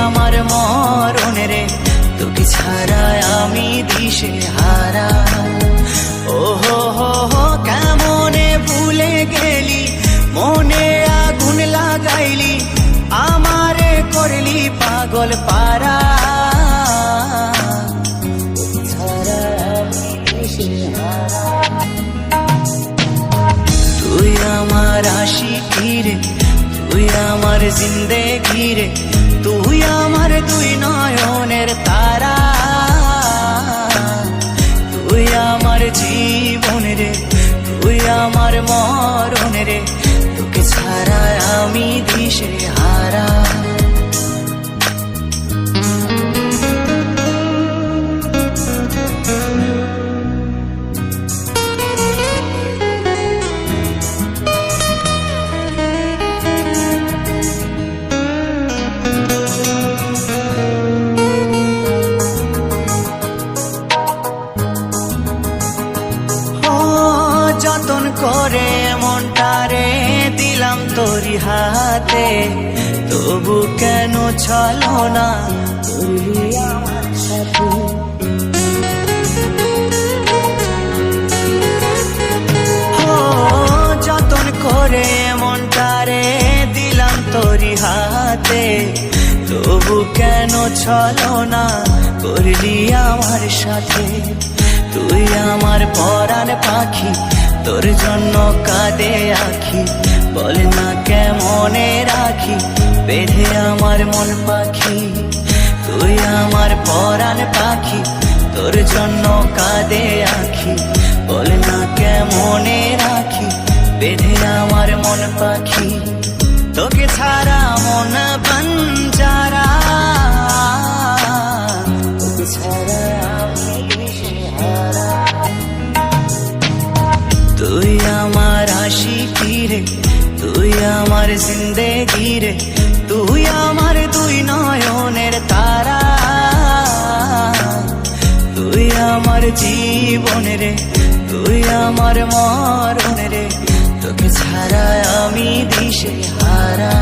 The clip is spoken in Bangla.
আমার মরণ রে, তোকে ছাড়া আমি দিশে হারা। ও হো হো হো কেমনে ভুলে গেলি, মনে আগুন লাগাইলি, আমারে করলি পাগল পারা। তুই আমার আশিকি রে, তুই আমার জিন্দেগি রে, তুই আমার দুই নয়নের তারা। তুই আমার জীবন রে, তুই আমার মরণ রে, তোকে ছাড়া আমি দিশে হারা। যতন করে মনটারে দিলাম তোরি হাতে, তবু কেন চলো না করলি আমার সাথে। যতন করে মনটারে দিলাম তোরি হাতে, তবু কেন চলো না করলি আমার সাথে। তুই আমার পরাণ পাখি, তোর জন্য কাঁদে আখি, বল না কেমনে রাখি বেঁধে আমার মন পাখি। তুই আমার পরাণ পাখি, তোর জন্য কাঁদে আখি, বল না কেমনে রাখি বেঁধে আমার মন পাখি। তোকে ছাড়া মন বঞ্জারা, তোকে ছাড়া আমি দিশেহারা। তুই আমার আশিকি রে, তুই আমার জিন্দেগি রে, তুই আমার দুই নয়নের তারা। তুই আমার জীবন রে, তুই আমার মরণ রে, তোকে ছাড়া আমি দিশে হারা।